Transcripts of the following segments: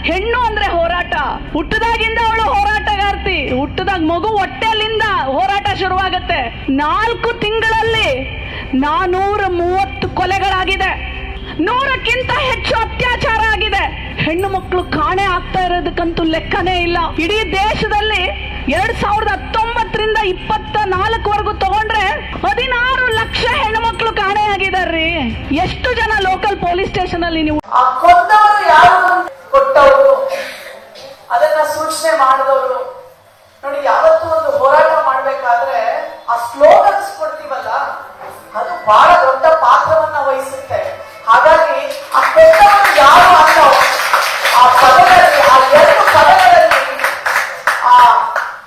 ಹೆಣ್ಣು ಅಂದ್ರೆ ಹೋರಾಟ. ಹುಟ್ಟದಾಗಿಂದ ಅವಳು ಹೋರಾಟಗಾರ್ತಿ. ಹುಟ್ಟದಾಗ ಮಗು ಹೊಟ್ಟೆಲಿಂದ ಹೋರಾಟ ಶುರುವಾಗುತ್ತೆ. 4 ತಿಂಗಳಲ್ಲಿ 430 ಕೊಲೆಗಳಾಗಿದೆ. 100ಕ್ಕಿಂತ ಹೆಚ್ಚು ಅತ್ಯಾಚಾರ ಆಗಿದೆ. ಹೆಣ್ಣು ಮಕ್ಕಳು ಕಾಣೆ ಆಗ್ತಾ ಇರೋದಕ್ಕಂತೂ ಲೆಕ್ಕನೇ ಇಲ್ಲ. ಇಡೀ ದೇಶದಲ್ಲಿ 2019ರಿಂದ 24ವರೆಗೂ ತಗೊಂಡ್ರೆ 16 ಲಕ್ಷ ಹೆಣ್ಣು ಮಕ್ಕಳು ಕಾಣೆ ಆಗಿದಾರ್ರಿ. ಎಷ್ಟು ಜನ ಲೋಕಲ್ ಪೊಲೀಸ್ ಸ್ಟೇಷನ್ ಅಲ್ಲಿ ನೀವು ಕೊಂದವರು ಯಾರು, ಕೊಟ್ಟವರು, ಅದನ್ನ ಸೂಚನೆ ಮಾಡಿದವರು ನೋಡಿ. ಯಾವತ್ತೂ ಒಂದು ಹೋರಾಟ ಮಾಡ್ಬೇಕಾದ್ರೆ ಆ ಸ್ಲೋಗನ್ಸ್ ಕೊಡ್ತೀವಲ್ಲ, ಅದು ಬಹಳ ದೊಡ್ಡ ಪಾತ್ರವನ್ನ ವಹಿಸುತ್ತೆ. ಹಾಗಾಗಿ ಆ ಕೊಟ್ಟವರು ಯಾರು ಅನ್ನೋ ಆ ಪದಗಳಲ್ಲಿ, ಆ 2 ಪದಗಳಲ್ಲಿ ಆ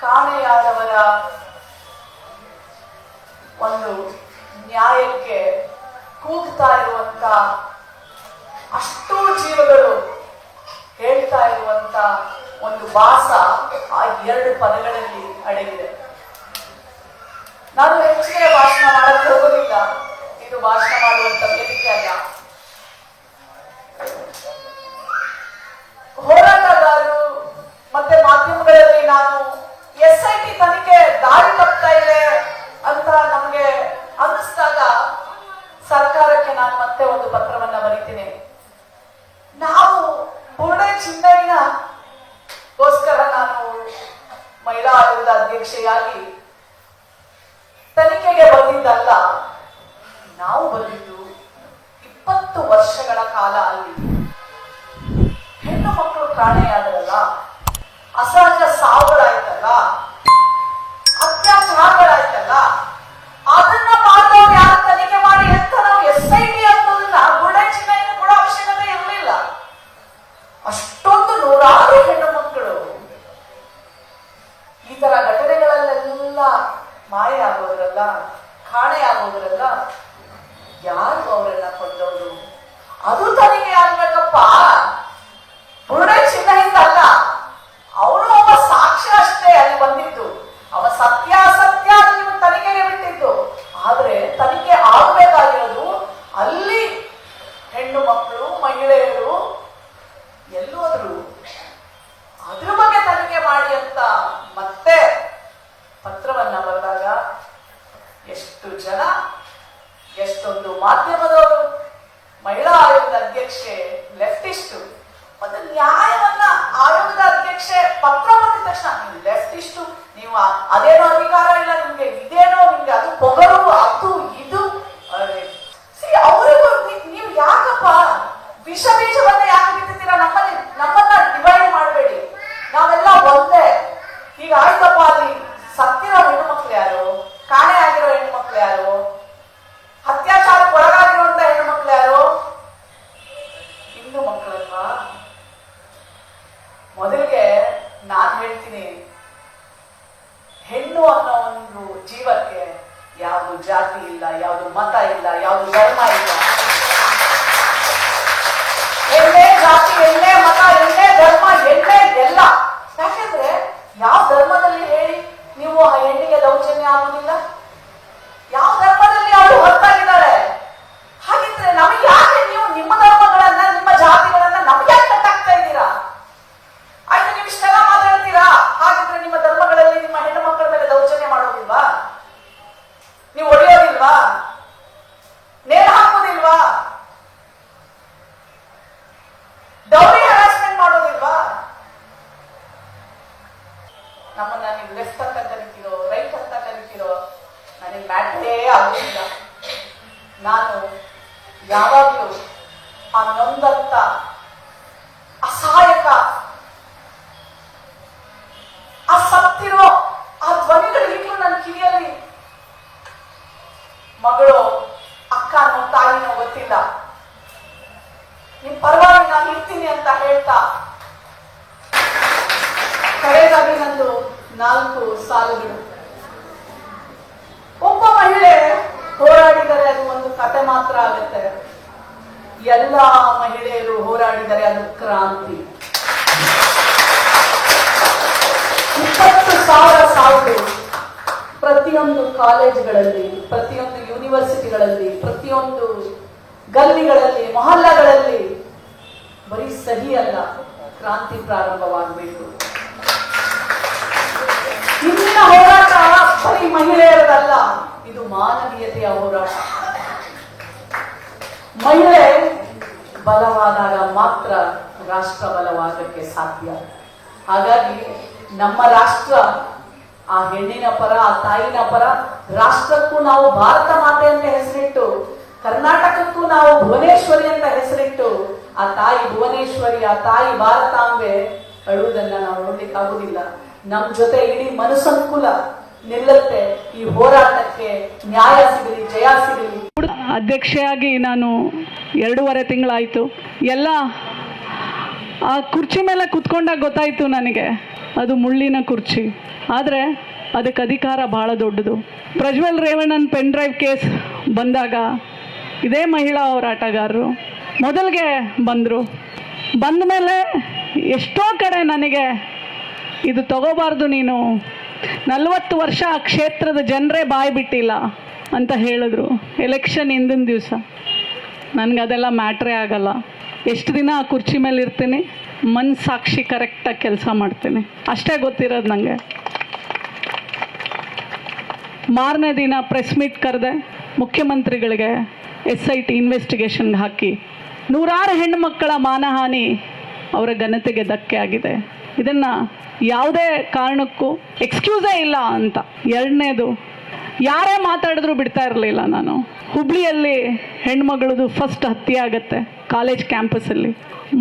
ಕಾಣೆಯಾದವರ ಒಂದು ನ್ಯಾಯಕ್ಕೆ ಕೂಗ್ತಾ ಇರುವಂತ ಅಷ್ಟೂ ಜೀವಗಳು ಹೇಳ್ತಾ ಇರುವಂತ ಒಂದು ಭಾಸ ಆ 2 ಪದಗಳಲ್ಲಿ ಅಡಗಿದೆ. ನಾನು ಹೆಚ್ಚಿಗೆ ಭಾಷಣ ಮಾಡಕ್ಕೆ ಹೋಗೋದಿಲ್ಲ. ಇದು ಭಾಷಣ ಮಾಡುವಂತ ವೇದಿಕೆ ಅಲ್ಲ. ಹೋರಾಟಗಾರರು ಮತ್ತೆ ಮಾಧ್ಯಮಗಳಲ್ಲಿ ನಾನು SIT ತನಿಖೆ ದಾರಿ ತಪ್ತಾ ಇದೆ ಅಂತ ನಮಗೆ ಅನ್ನಿಸ್ದಾಗ ಸರ್ಕಾರಕ್ಕೆ ನಾನು ಮತ್ತೆ ಒಂದು ಪತ್ರವನ್ನ ಬರೀತೀನಿ. ನಾವು ಬುರ್ಡೆ ಚಿನ್ನಯ್ಯನಗೋಸ್ಕರ ನಾನು ಮಹಿಳಾ ಆಯೋಗದ ಅಧ್ಯಕ್ಷೆಯಾಗಿ ತನಿಖೆಗೆ ಬಂದಿದ್ದಲ್ಲ. ನಾವು ಬಂದಿದ್ದು 20 ವರ್ಷಗಳ ಕಾಲ ಅಲ್ಲಿ ಹೆಣ್ಣು ಮಕ್ಕಳು ಕಾಣೆಯಾದ್ರಲ್ಲ, ಅಸಹಜ ಸಾವುಗಳಾಯ್ತಲ್ಲ, ಅತ್ಯಾಚಾರಗಳಾಯ್ತಲ್ಲ, ಅದನ್ನ ಮಾಡಿದವ್ರು ಯಾರು ತನಿಖೆ ಮಾಡಿ ಅಂತ ನಾವು SIT ಅನ್ನೋದನ್ನ ಬುರ್ಡೆ ಚಿನ್ನಯ್ಯನ ಕೂಡ ಅವಶ್ಯಕತೆ ಇರಲಿಲ್ಲ. ಅಷ್ಟೊಂದು 100 ಹೆಣ್ಣು ಮಕ್ಕಳು ಈ ತರ ಘಟನೆಗಳಲ್ಲೆಲ್ಲ ಮಾಯ ಆಗೋದ್ರಲ್ಲ, ಕಾಣೆ ಆಗೋದ್ರಲ್ಲ, ಯಾರು ಅವರನ್ನ ಕೊಂದವರು? ಅದು ತನಿಖೆ ಆಗ್ಬೇಕಪ್ಪ. ಬುರ್ಡೆ ಚಿನ್ನಯ್ಯನಿಂದ ಅಲ್ಲ, ಅವನು ಒಬ್ಬ ಸಾಕ್ಷ್ಯ ಅಷ್ಟೇ ಅಲ್ಲಿ ಬಂದಿದ್ದು. ಅವ ಸತ್ಯಾಸತ್ಯ ನೀವು ತನಿಖೆಗೆ ಬಿಟ್ಟಿದ್ದು. ಆದ್ರೆ ತನಿಖೆ ಆಗಬೇಕಾಗಿರೋದು ಅಲ್ಲಿ ಹೆಣ್ಣು ಮಕ್ಕಳು, ಮಹಿಳೆಯರು ಎಲ್ಲೋದ್ರು, ಅದ್ರ ಬಗ್ಗೆ ತನಿಖೆ ಮಾಡಿ ಅಂತ ಮತ್ತೆ ಪತ್ರವನ್ನ ಬರೆದಾಗ ಎಷ್ಟು ಜನ, ಎಷ್ಟೊಂದು ಮಾಧ್ಯಮದವರು, ಮಹಿಳಾ ಆಯೋಗದ ಅಧ್ಯಕ್ಷೆ ಲೆಫ್ಟಿಸ್ಟು, ಮತ್ತೆ ನ್ಯಾಯವನ್ನ ಆಯೋಗದ ಅಧ್ಯಕ್ಷೆ ಪತ್ರ ಬಂದಿದ ತಕ್ಷಣ ನೀವು ಲೆಫ್ಟಿಸ್ಟು, ನೀವು ಅದೇನೋ ಅಧಿಕಾರ ಇಲ್ಲ ನಿಮ್ಗೆ, ಇದೇನೋ ನಿಮ್ಗೆ, ಅದು ಪೊಗರು, ಅದು ಇದು. ಅವರಿಗೂ ನೀವು ಯಾಕಪ್ಪ ಬೀಜವನ್ನ ಯಾಕೆ ಬಿತ್ತಿದ್ದೀರಾ? ನಮ್ಮನ್ನ ಡಿವೈಡ್ ಮಾಡಬೇಡಿ, ನಾವೆಲ್ಲ ಒಂದೇ. ಈಗ ಆಯ್ತಪ್ಪ, ಅಲ್ಲಿ ಸತ್ತಿರೋ ಹೆಣ್ಣು ಮಕ್ಳು ಯಾರು, ಕಾಣೆ ಆಗಿರೋ ಹೆಣ್ಣು ಮಕ್ಳು ಯಾರು, ಅತ್ಯಾಚಾರಕ್ಕೆ ಒಳಗಾಗಿರುವಂತ ಹೆಣ್ಣು ಮಕ್ಳು ಯಾರು? ಹಿಂದೂ ಮಕ್ಕಳಲ್ವಾ? ಮೊದಲಿಗೆ ನಾನು ಹೇಳ್ತೀನಿ, ಹೆಣ್ಣು ಅನ್ನೋ ಒಂದು ಜೀವಕ್ಕೆ ಯಾವುದು ಜಾತಿ ಇಲ್ಲ, ಯಾವುದು ಮತ ಇಲ್ಲ, ಯಾವುದು ಧರ್ಮ ಇಲ್ಲ. ಎಣ್ಣೆ ಜಾತಿ, ಎಣ್ಣೆ ಮತ, ಎಣ್ಣೆ ಧರ್ಮ, ಎಣ್ಣೆ ಎಲ್ಲ. ಯಾಕೆಂದ್ರೆ ಯಾವ ಧರ್ಮದಲ್ಲಿ ಹೇಳಿ ನೀವು ಆ ಹೆಣ್ಣಿಗೆ ದೌರ್ಜನ್ಯ ಆಗುದಿಲ್ಲ? ಯಾವ ಧರ್ಮದಲ್ಲಿ ಅವಳು ಹೊರತಾಗಿದ್ದಾಳೆ? ಹಾಗಿದ್ರೆ ನಮಗೆ ಯಾಕೆ ನೀವು ನಿಮ್ಮ ಧರ್ಮಗಳನ್ನ, ನಿಮ್ಮ ಜಾತಿಗಳನ್ನ ನಮ್ಗೆ ಯಾಕೆ ಕಟ್ಟಾಗ್ತಾ ಇದ್ದೀರಾ? ಆಯ್ತು, ನೀವು ಇಷ್ಟೆಲ್ಲ ಮಾತಾಡ್ತೀರಾ, ಹಾಗಿದ್ರೆ ನಿಮ್ಮ ಧರ್ಮಗಳಲ್ಲಿ ನಿಮ್ಮ ಹೆಣ್ಣು ಮಕ್ಕಳ ಮೇಲೆ ದೌರ್ಜನ್ಯ ಮಾಡೋದಿಲ್ವಾ? ನೀವು ಹೊಡೆಯೋದಿಲ್ವಾ? ನೇಣು ಹಾಕೋದಿಲ್ವಾ? Dowry harassment ಮಾಡೋದಿಲ್ವಾ? ನಮ್ಮನ್ನ ನೀವು ಲೆಫ್ಟ್ ಅಂತ ಕರಿತೀರೋ, ರೈಟ್ ಅಂತ ಕರಿತೀರೋ, ನನಗೆ ಮ್ಯಾಟ್ರೇ ಆಗುದಿಲ್ಲ. ನಾನು ಯಾವಾಗಲೂ ಆ ನೊಂದಂತ ಅಸಹಾಯಕ, ಆ ಸತ್ತಿರೋ ಆ ಧ್ವನಿಗಳು ಈಗಲೂ ನನ್ನ ಕಿವಿಯಲ್ಲಿ, ಮಗಳು, ಅಕ್ಕನೋ ತಾಯಿನೋ ಗೊತ್ತಿಲ್ಲ, ನಿಮ್ ಪರವಾಗಿ ನಾನು ಇರ್ತೀನಿ ಅಂತ ಹೇಳ್ತಾ ಕಡೆಗಾಗಿ ನಂದು 4 ಸಾಲುಗಳು. ಒಬ್ಬ ಮಹಿಳೆ ಹೋರಾಡಿದರೆ ಅದು ಒಂದು ಕತೆ ಮಾತ್ರ ಆಗುತ್ತೆ, ಎಲ್ಲ ಮಹಿಳೆಯರು ಹೋರಾಡಿದರೆ ಅದು ಕ್ರಾಂತಿ. 20,000 ಸಾವುಗಳು ಪ್ರತಿಯೊಂದು ಕಾಲೇಜುಗಳಲ್ಲಿ, ಪ್ರತಿಯೊಂದು ಯೂನಿವರ್ಸಿಟಿಗಳಲ್ಲಿ, ಪ್ರತಿಯೊಂದು ಗಲ್ಲಿಗಳಲ್ಲಿ, ಮೊಹಲ್ಲಾಗಳಲ್ಲಿ. ಬರೀ ಸಹಿ ಅಲ್ಲ, ಕ್ರಾಂತಿ ಪ್ರಾರಂಭವಾಗಬೇಕು. ಇಂದಿನ ಹೋರಾಟ ಬರೀ ಮಹಿಳೆಯರದಲ್ಲ, ಇದು ಮಾನವೀಯತೆಯ ಹೋರಾಟ. ಮಹಿಳೆ ಬಲವಾದಾಗ ಮಾತ್ರ ರಾಷ್ಟ್ರ ಬಲವಾಗಕ್ಕೆ ಸಾಧ್ಯ. ಹಾಗಾಗಿ ನಮ್ಮ ರಾಷ್ಟ್ರ ಆ ಹೆಣ್ಣಿನ ಪರ, ಆ ತಾಯಿನ ಪರ. ರಾಷ್ಟ್ರಕ್ಕೂ ನಾವು ಭಾರತ ಮಾತೆ ಅಂತ ಹೆಸರಿಟ್ಟು, ಕರ್ನಾಟಕಕ್ಕೂ ನಾವು ಭುವನೇಶ್ವರಿ ಅಂತ ಹೆಸರಿಟ್ಟು, ಆ ತಾಯಿ ಭುವನೇಶ್ವರಿ, ಆ ತಾಯಿ ಭಾರತಾಂಬೆ ಅಳುವುದನ್ನ ನಾವು ನೋಡ್ಲಿಕ್ಕಾಗುದಿಲ್ಲ. ನಮ್ ಜೊತೆ ಇಡೀ ಮನುಸಂಕುಲ ನಿಲ್ಲುತ್ತೆ. ಈ ಹೋರಾಟಕ್ಕೆ ನ್ಯಾಯ ಸಿಗಲಿ, ಜಯ ಸಿಗಲಿ. ಅಧ್ಯಕ್ಷೆಯಾಗಿ ನಾನು 2.5 ತಿಂಗಳಾಯ್ತು. ಎಲ್ಲ ಆ ಕುರ್ಚಿ ಮೇಲೆ ಕುತ್ಕೊಂಡಾಗ ಗೊತ್ತಾಯ್ತು ನನಗೆ ಅದು ಮುಳ್ಳಿನ ಕುರ್ಚಿ. ಆದರೆ ಅದಕ್ಕೆ ಅಧಿಕಾರ ಬಹಳ ದೊಡ್ಡದು. ಪ್ರಜ್ವಲ್ ರೇವಣ್ಣನ್ ಪೆನ್ ಡ್ರೈವ್ ಕೇಸ್ ಬಂದಾಗ ಇದೇ ಮಹಿಳಾ ಹೋರಾಟಗಾರರು ಮೊದಲಿಗೆ ಬಂದರು. ಬಂದ ಮೇಲೆ ಎಷ್ಟೋ ಕಡೆ ನನಗೆ ಇದು ತಗೋಬಾರ್ದು, ನೀನು 40 ವರ್ಷ ಆ ಕ್ಷೇತ್ರದ ಜನರೇ ಬಾಯಿ ಬಿಟ್ಟಿಲ್ಲ ಅಂತ ಹೇಳಿದ್ರು. ಎಲೆಕ್ಷನ್ ಹಿಂದಿನ ದಿವಸ ನನಗದೆಲ್ಲ ಮ್ಯಾಟ್ರೇ ಆಗಲ್ಲ. ಎಷ್ಟು ದಿನ ಆ ಕುರ್ಚಿ ಮೇಲೆ ಇರ್ತೀನಿ, ಮನಸ್ಸಾಕ್ಷಿ ಕರೆಕ್ಟಾಗಿ ಕೆಲಸ ಮಾಡ್ತೀನಿ, ಅಷ್ಟೇ ಗೊತ್ತಿರೋದು ನನಗೆ. ಮಾರನೇ ದಿನ ಪ್ರೆಸ್ ಮೀಟ್ ಕರೆದೆ. ಮುಖ್ಯಮಂತ್ರಿಗಳಿಗೆ SIT ಇನ್ವೆಸ್ಟಿಗೇಷನ್ಗೆ ಹಾಕಿ 100 ಹೆಣ್ಣು ಮಕ್ಕಳ ಮಾನಹಾನಿ, ಅವರ ಘನತೆಗೆ ಧಕ್ಕೆ ಆಗಿದೆ. ಇದನ್ನು ಯಾವುದೇ ಕಾರಣಕ್ಕೂ ಎಕ್ಸ್ಕ್ಯೂಸೇ ಇಲ್ಲ ಅಂತ. ಎರಡನೇದು, ಯಾರೇ ಮಾತಾಡಿದ್ರು ಬಿಡ್ತಾ ಇರಲಿಲ್ಲ ನಾನು. ಹುಬ್ಳಿಯಲ್ಲಿ ಹೆಣ್ಮಗಳದು ಫಸ್ಟ್ ಹತ್ಯೆ ಆಗುತ್ತೆ ಕಾಲೇಜ್ ಕ್ಯಾಂಪಸ್ಸಲ್ಲಿ.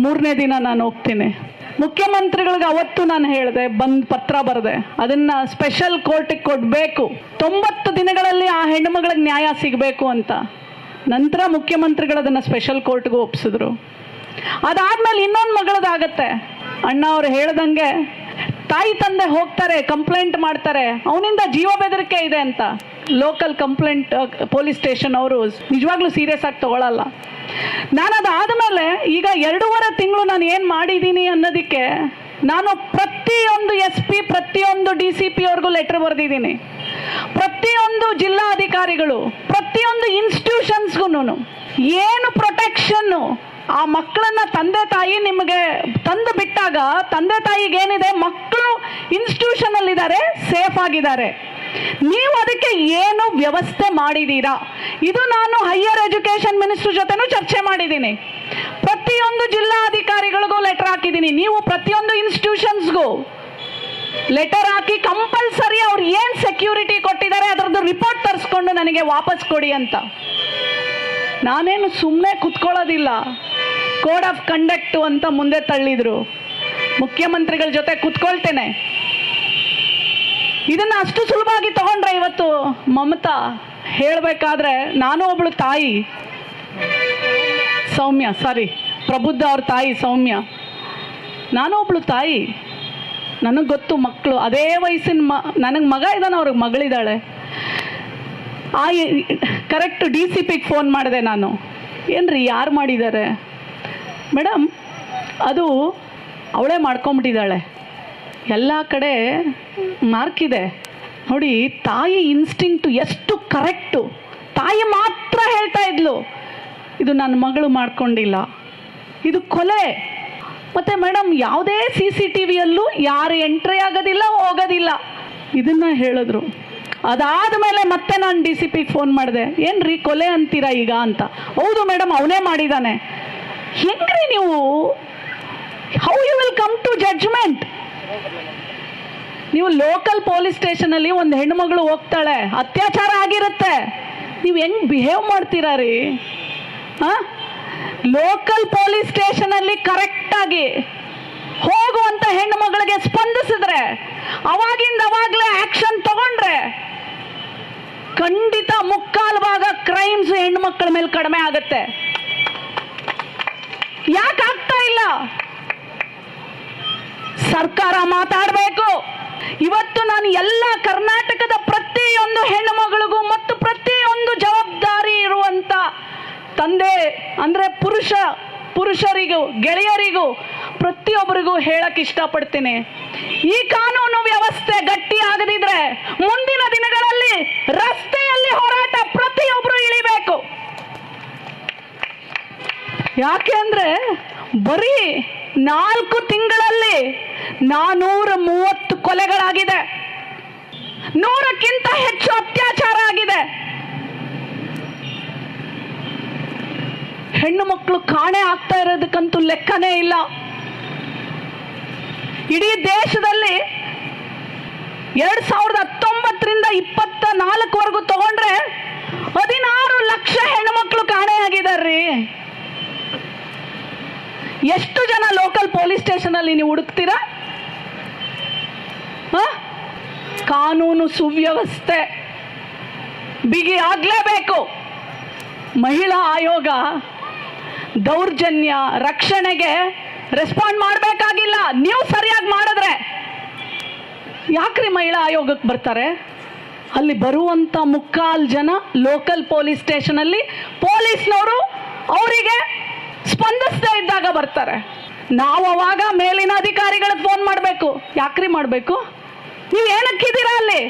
3ನೇ ದಿನ ನಾನು ಹೋಗ್ತೀನಿ. ಮುಖ್ಯಮಂತ್ರಿಗಳಿಗೆ ಅವತ್ತು ನಾನು ಹೇಳಿದೆ, ಬಂದು ಪತ್ರ ಬರೆದೆ, ಅದನ್ನು ಸ್ಪೆಷಲ್ ಕೋರ್ಟಿಗೆ ಕೊಡಬೇಕು, 90 ದಿನಗಳಲ್ಲಿ ಆ ಹೆಣ್ಣುಮಗಳಿಗೆ ನ್ಯಾಯ ಸಿಗಬೇಕು ಅಂತ. ನಂತರ ಮುಖ್ಯಮಂತ್ರಿಗಳು ಅದನ್ನು ಸ್ಪೆಷಲ್ ಕೋರ್ಟ್ಗೂ ಒಪ್ಪಿಸಿದ್ರು. ಅದಾದಮೇಲೆ ಇನ್ನೊಂದು ಮಗಳದಾಗತ್ತೆ. ಅಣ್ಣ ಅವ್ರು ಹೇಳ್ದಂಗೆ ತಾಯಿ ತಂದೆ ಹೋಗ್ತಾರೆ, ಕಂಪ್ಲೇಂಟ್ ಮಾಡ್ತಾರೆ, ಅವನಿಂದ ಜೀವ ಬೆದರಿಕೆ ಇದೆ ಅಂತ. ಲೋಕಲ್ ಕಂಪ್ಲೇಂಟ್ ಪೊಲೀಸ್ ಸ್ಟೇಷನ್ ಅವರು ನಿಜವಾಗ್ಲೂ ಸೀರಿಯಸ್ ಆಗಿ ತಗೊಳ್ಳಲ್ಲ. ನಾನು ಅದಾದಮೇಲೆ ಈಗ 2.5 ತಿಂಗಳು ನಾನು ಏನು ಮಾಡಿದ್ದೀನಿ ಅನ್ನೋದಕ್ಕೆ ನಾನು ಪ್ರತಿಯೊಂದು SP, ಪ್ರತಿಯೊಂದು DCP ಅವ್ರಿಗೂ ಲೆಟರ್ ಬರೆದಿದ್ದೀನಿ. ಪ್ರತಿಯೊಂದು ಜಿಲ್ಲಾಧಿಕಾರಿಗಳು, ಪ್ರತಿಯೊಂದು ಇನ್ಸ್ಟಿಟ್ಯೂಷನ್ಸ್ಗೂ ಏನು ಪ್ರೊಟೆಕ್ಷನ್ನು ಆ ಮಕ್ಕಳನ್ನ ತಂದೆ ತಾಯಿ ನಿಮಗೆ ತಂದು ಬಿಟ್ಟಾಗ ತಂದೆ ತಾಯಿಗೆ ಏನಿದೆ, ಮಕ್ಕಳು ಇನ್ಸ್ಟಿಟ್ಯೂಷನ್ ಅಲ್ಲಿದ್ದಾರೆ, ಸೇಫ್ ಆಗಿದ್ದಾರೆ, ನೀವು ಅದಕ್ಕೆ ಏನು ವ್ಯವಸ್ಥೆ ಮಾಡಿದ್ದೀರಾ? ಇದು ನಾನು ಹೈಯರ್ ಎಜುಕೇಶನ್ ಮಿನಿಸ್ಟರ್ ಜೊತೆನೂ ಚರ್ಚೆ ಮಾಡಿದ್ದೀನಿ. ಪ್ರತಿಯೊಂದು ಜಿಲ್ಲಾಧಿಕಾರಿಗಳಿಗೂ ಲೆಟರ್ ಹಾಕಿದ್ದೀನಿ. ನೀವು ಪ್ರತಿಯೊಂದು ಇನ್ಸ್ಟಿಟ್ಯೂಷನ್ಸ್ಗೂ ಲೆಟರ್ ಹಾಕಿ ಕಂಪಲ್ಸರಿ ಅವ್ರು ಏನು ಸೆಕ್ಯೂರಿಟಿ ಕೊಟ್ಟಿದ್ದಾರೆ ಅದರದ್ದು ರಿಪೋರ್ಟ್ ತರಿಸ್ಕೊಂಡು ನನಗೆ ವಾಪಸ್ ಕೊಡಿ ಅಂತ. ನಾನೇನು ಸುಮ್ಮನೆ ಕುತ್ಕೊಳ್ಳೋದಿಲ್ಲ. ಕೋಡ್ ಆಫ್ ಕಂಡಕ್ಟು ಅಂತ ಮುಂದೆ ತಳ್ಳಿದ್ರು. ಮುಖ್ಯಮಂತ್ರಿಗಳ ಜೊತೆ ಕುತ್ಕೊಳ್ತೇನೆ. ಇದನ್ನು ಅಷ್ಟು ಸುಲಭವಾಗಿ ತಗೊಂಡ್ರೆ ಇವತ್ತು ಮಮತಾ ಹೇಳಬೇಕಾದ್ರೆ, ನಾನು ಒಬ್ಳು ತಾಯಿ ಸೌಮ್ಯ, ಪ್ರಬುದ್ಧ ಅವ್ರ ತಾಯಿ ಸೌಮ್ಯ, ನಾನು ಒಬ್ಳು ತಾಯಿ, ನನಗೆ ಗೊತ್ತು ಮಕ್ಕಳು ಅದೇ ವಯಸ್ಸಿನ ನನಗೆ ಮಗ ಇದ್ದಾನೆ, ಅವ್ರಿಗೆ ಮಗಳಿದ್ದಾಳೆ. ಕರೆಕ್ಟ್ DCPಗೆ ಫೋನ್ ಮಾಡಿದೆ ನಾನು. ಏನ್ರಿ ಯಾರು ಮಾಡಿದ್ದಾರೆ ಮೇಡಮ್? ಅದು ಅವಳೇ ಮಾಡ್ಕೊಂಬಿಟ್ಟಿದ್ದಾಳೆ, ಎಲ್ಲ ಕಡೆ ಮಾರ್ಕ್ ಇದೆ ನೋಡಿ. ತಾಯಿ ಇನ್ಸ್ಟಿಂಕ್ಟು ಎಷ್ಟು ಕರೆಕ್ಟು. ತಾಯಿ ಮಾತ್ರ ಹೇಳ್ತಾ ಇದ್ಲು, ಇದು ನನ್ನ ಮಗಳು ಮಾಡ್ಕೊಂಡಿಲ್ಲ, ಇದು ಕೊಲೆ. ಮತ್ತು ಮೇಡಮ್ ಯಾವುದೇ CCTVಯಲ್ಲೂ ಯಾರು ಎಂಟ್ರಿ ಆಗೋದಿಲ್ಲ, ಹೋಗೋದಿಲ್ಲ, ಇದನ್ನು ಹೇಳಿದ್ರು. ಅದಾದಮೇಲೆ ಮತ್ತೆ ನಾನು DCPಗೆ ಫೋನ್ ಮಾಡಿದೆ. ಏನ್ರಿ ಕೊಲೆ ಅಂತೀರಾ ಈಗ ಅಂತ. ಹೌದು ಮೇಡಮ್, ಅವನೇ ಮಾಡಿದ್ದಾನೆ. ಹೆಂಗ್ರಿ ನೀವು, how you will come to judgement? ನೀವು ಲೋಕಲ್ ಪೊಲೀಸ್ ಸ್ಟೇಷನಲ್ಲಿ ಒಂದು ಹೆಣ್ಣುಮಗಳು ಹೋಗ್ತಾಳೆ, ಅತ್ಯಾಚಾರ ಆಗಿರುತ್ತೆ, ನೀವು ಹೆಂಗೆ ಬಿಹೇವ್ ಮಾಡ್ತೀರಾ ರೀ? ಲೋಕಲ್ ಪೊಲೀಸ್ ಸ್ಟೇಷನಲ್ಲಿ ಕರೆಕ್ಟಾಗಿ ಹೋಗುವಂಥ ಹೆಣ್ಣು ಮಗಳಿಗೆ ಸ್ಪಂದಿಸಿದ್ರೆ, ಅವಾಗಲೇ ಆಕ್ಷನ್ ತಗೊಂಡ್ರೆ ಖಂಡಿತ 3/4 ಭಾಗ ಕ್ರೈಮ್ಸ್ ಹೆಣ್ಮಕ್ಳ ಮೇಲೆ ಕಡಿಮೆ ಆಗುತ್ತೆ. ಯಾಕೆ ಆಗ್ತಾ ಇಲ್ಲ? ಸರ್ಕಾರ ಮಾತಾಡಬೇಕು. ಇವತ್ತು ನಾನು ಎಲ್ಲ ಕರ್ನಾಟಕದ ಪ್ರತಿಯೊಂದು ಹೆಣ್ಣು ಮಗಳಿಗೂ ಮತ್ತು ಪ್ರತಿಯೊಂದು ಜವಾಬ್ದಾರಿ ಇರುವಂತ ತಂದೆ ಅಂದ್ರೆ ಪುರುಷರಿಗೂ ಗೆಳೆಯರಿಗೂ ಪ್ರತಿಯೊಬ್ಬರಿಗೂ ಹೇಳಕ್ ಇಷ್ಟಪಡ್ತೀನಿ, ಈ ಕಾನೂನು ವ್ಯವಸ್ಥೆ ಗಟ್ಟಿ ಆಗದಿದ್ರೆ ಮುಂದಿನ ದಿನಗಳಲ್ಲಿ ರಸ್ತೆಯಲ್ಲಿ ಹೋರಾಟ ಪ್ರತಿಯೊಬ್ಬರು ಇಳಿಬೇಕು. ಯಾಕೆ ಅಂದ್ರೆ ಬರೀ 4 ತಿಂಗಳಲ್ಲಿ 430 ಕೊಲೆಗಳಾಗಿದೆ, 100ಕ್ಕಿಂತ ಹೆಚ್ಚು ಅತ್ಯಾಚಾರ ಆಗಿದೆ. ಹೆಣ್ಣು ಮಕ್ಕಳು ಕಾಣೆ ಆಗ್ತಾ ಇರೋದಕ್ಕಂತೂ ಲೆಕ್ಕನೇ ಇಲ್ಲ. ಇಡೀ ದೇಶದಲ್ಲಿ 2019ರಿಂದ 24ವರೆಗೂ ತಗೊಂಡ್ರೆ 16 ಲಕ್ಷ ಹೆಣ್ಣು ಮಕ್ಕಳು ಕಾಣೆಯಾಗಿದ್ದಾರ್ರಿ. ಎಷ್ಟು ಜನ ಲೋಕಲ್ ಪೊಲೀಸ್ ಸ್ಟೇಷನ್ ಅಲ್ಲಿ ನೀವು ಹುಡುಕ್ತೀರಾ? ಕಾನೂನು ಸುವ್ಯವಸ್ಥೆ ಬಿಗಿ ಆಗ್ಲೇಬೇಕು. ಮಹಿಳಾ ಆಯೋಗ ದೌರ್ಜನ್ಯ ರಕ್ಷಣೆಗೆ ರೆಸ್ಪಾಂಡ್ ಮಾಡಬೇಕಾಗಿಲ್ಲ. ನೀವು ಸರಿಯಾಗಿ ಮಾಡಿದ್ರೆ ಯಾಕ್ರಿ ಮಹಿಳಾ ಆಯೋಗಕ್ಕೆ ಬರ್ತಾರೆ? ಅಲ್ಲಿ ಬರುವಂತ 3/4 ಜನ ಲೋಕಲ್ ಪೊಲೀಸ್ ಸ್ಟೇಷನ್ ಅಲ್ಲಿ ಪೊಲೀಸ್ನವರು ಅವರಿಗೆ ಸ್ಪಂದಿಸದೇ ಇದ್ದಾಗ ಬರ್ತಾರೆ. ನಾವು ಅವಾಗ ಮೇಲಿನ ಅಧಿಕಾರಿಗಳಿಗೆ ಫೋನ್ ಮಾಡಬೇಕು. ಯಾಕ್ರಿ ಮಾಡಬೇಕು? ನೀವು ಏನಕ್ಕಿದ್ದೀರಾ ಅಲ್ಲಿ?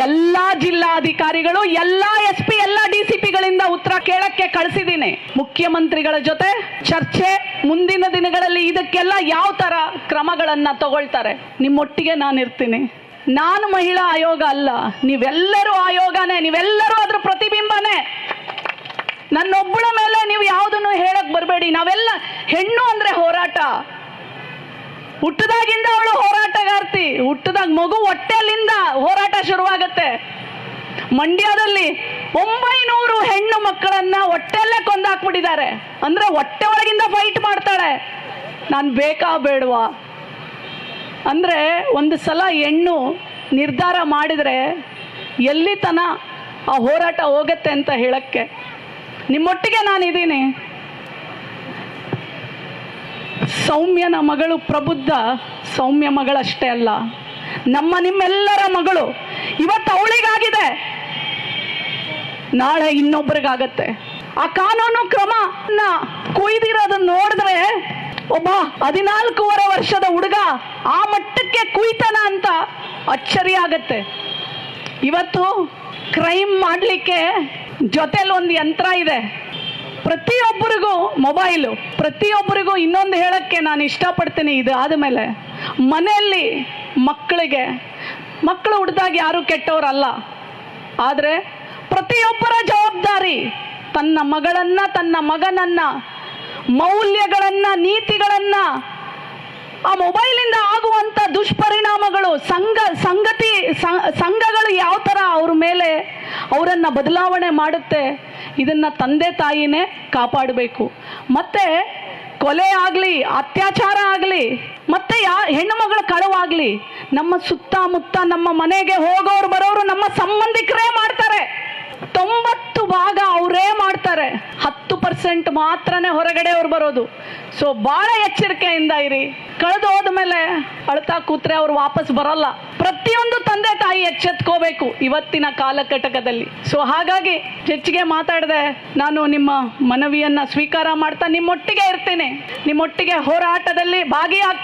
ಎಲ್ಲಾ ಜಿಲ್ಲಾಧಿಕಾರಿಗಳು, ಎಲ್ಲಾ SP, ಎಲ್ಲಾ DCPಗಳಿಂದ ಉತ್ತರ ಕೇಳಕ್ಕೆ ಕಳಿಸಿದ್ದೀನಿ. ಮುಖ್ಯಮಂತ್ರಿಗಳ ಜೊತೆ ಚರ್ಚೆ, ಮುಂದಿನ ದಿನಗಳಲ್ಲಿ ಇದಕ್ಕೆಲ್ಲ ಯಾವ ತರ ಕ್ರಮಗಳನ್ನ ತಗೊಳ್ತಾರೆ ನಿಮ್ಮೊಟ್ಟಿಗೆ ನಾನು ಇರ್ತೀನಿ. ನಾನು ಮಹಿಳಾ ಆಯೋಗ ಅಲ್ಲ, ನೀವೆಲ್ಲರೂ ಆಯೋಗನೇ, ನೀವೆಲ್ಲರೂ ಅದ್ರ ಪ್ರತಿಬಿಂಬನೇ. ನನ್ನೊಬ್ಬಳ ಮೇಲೆ ನೀವು ಯಾವುದನ್ನು ಹೇಳಕ್ ಬರಬೇಡಿ. ನಾವೆಲ್ಲ ಹೆಣ್ಣು ಅಂದ್ರೆ ಹೋರಾಟ. ಹುಟ್ಟದಾಗಿಂದ ಅವಳು ಹೋರಾಟಗಾರ್ತಿ. ಹುಟ್ಟದಾಗ ಮಗು ಹೊಟ್ಟೆಲಿಂದ ಹೋರಾಟ ಶುರುವಾಗತ್ತೆ. ಮಂಡ್ಯದಲ್ಲಿ 900 ಹೆಣ್ಣು ಮಕ್ಕಳನ್ನ ಹೊಟ್ಟೆಲ್ಲೇ ಕೊಂದಾಕ್ಬಿಟ್ಟಿದ್ದಾರೆ. ಅಂದ್ರೆ ಹೊಟ್ಟೆ ಒಳಗಿಂದ ಫೈಟ್ ಮಾಡ್ತಾಳೆ. ನಾನು ಬೇಕಾ ಬೇಡವಾ ಅಂದ್ರೆ ಒಂದು ಸಲ ಹೆಣ್ಣು ನಿರ್ಧಾರ ಮಾಡಿದ್ರೆ ಎಲ್ಲಿ ತನ ಆ ಹೋರಾಟ ಹೋಗತ್ತೆ ಅಂತ ಹೇಳಕ್ಕೆ ನಿಮ್ಮೊಟ್ಟಿಗೆ ನಾನಿದ್ದೀನಿ. ಸೌಮ್ಯನ ಮಗಳು ಪ್ರಬುದ್ಧ ಸೌಮ್ಯ ಮಗಳಷ್ಟೇ ಅಲ್ಲ, ನಿಮ್ಮೆಲ್ಲರ ಮಗಳು. ಇವತ್ತು ಅವಳಿಗಾಗಿದೆ, ನಾಳೆ ಇನ್ನೊಬ್ಬರಿಗಾಗತ್ತೆ. ಆ ಕಾನೂನು ಕ್ರಮನ ಕುಯ್ದಿರೋದನ್ನ ನೋಡಿದ್ರೆ ಒಬ್ಬ 14.5 ವರ್ಷದ ಹುಡುಗ ಆ ಮಟ್ಟಕ್ಕೆ ಕುಯ್ತಾನ ಅಂತ ಅಚ್ಚರಿ ಆಗತ್ತೆ. ಇವತ್ತು ಕ್ರೈಮ್ ಮಾಡಲಿಕ್ಕೆ ಜೊತೆಲಿ ಒಂದು ಯಂತ್ರ ಇದೆ. ಪ್ರತಿಯೊಬ್ಬರಿಗೂ ಮೊಬೈಲು. ಪ್ರತಿಯೊಬ್ಬರಿಗೂ ಇನ್ನೊಂದು ಹೇಳಕ್ಕೆ ನಾನು ಇಷ್ಟಪಡ್ತೀನಿ, ಇದು ಆದಮೇಲೆ ಮನೆಯಲ್ಲಿ ಮಕ್ಕಳು ಹುಡ್ದಾಗ ಯಾರು ಕೆಟ್ಟವರಲ್ಲ. ಆದರೆ ಪ್ರತಿಯೊಬ್ಬರ ಜವಾಬ್ದಾರಿ ತನ್ನ ಮಗಳನ್ನ, ತನ್ನ ಮಗನನ್ನ, ಮೌಲ್ಯಗಳನ್ನ, ನೀತಿಗಳನ್ನ, ಆ ಮೊಬೈಲಿಂದ ಆಗುವಂತ ದುಷ್ಪರಿಣಾಮಗಳು, ಸಂಘಗಳು ಯಾವ ತರ ಅವ್ರ ಮೇಲೆ ಅವರನ್ನ ಬದಲಾವಣೆ ಮಾಡುತ್ತೆ, ಇದನ್ನ ತಂದೆ ತಾಯಿನೇ ಕಾಪಾಡಬೇಕು. ಮತ್ತೆ ಕೊಲೆ ಆಗಲಿ, ಅತ್ಯಾಚಾರ ಆಗಲಿ, ಮತ್ತೆ ಹೆಣ್ಣು ಮಗಳ ಕಳವಾಗ್ಲಿ, ನಮ್ಮ ಸುತ್ತಮುತ್ತ ನಮ್ಮ ಮನೆಗೆ ಹೋಗೋರು ಬರೋರು ನಮ್ಮ ಸಂಬಂಧಿಕರೇ ಮಾಡ್ತಾರೆ. 90 ಭಾಗ ಅವರೇ ಮಾಡ್ತಾರೆ. 10% ಮಾತ್ರನೇ ಹೊರಗಡೆ ಅವ್ರು ಬರೋದು. ಸೊ ಬಹಳ ಎಚ್ಚರಿಕೆಯಿಂದ ಇರಿ. ಕಳೆದು ಹೋದ್ಮೇಲೆ ಅಳ್ತಾ ಕೂತ್ರೆ ಅವ್ರು ವಾಪಸ್ ಬರಲ್ಲ. ಪ್ರತಿಯೊಂದು ತಂದೆ ತಾಯಿ ಎಚ್ಚೆತ್ಕೋಬೇಕು ಇವತ್ತಿನ ಕಾಲಘಟ್ಟದಲ್ಲಿ. ಸೊ ಹಾಗಾಗಿ ಹೆಚ್ಚಿಗೆ ಮಾತಾಡದೆ ನಾನು ನಿಮ್ಮ ಮನವಿಯನ್ನ ಸ್ವೀಕಾರ ಮಾಡ್ತಾ ನಿಮ್ಮೊಟ್ಟಿಗೆ ಇರ್ತೀನಿ. ನಿಮ್ಮೊಟ್ಟಿಗೆ ಹೋರಾಟದಲ್ಲಿ ಭಾಗಿಯಾಗ್ತೀನಿ.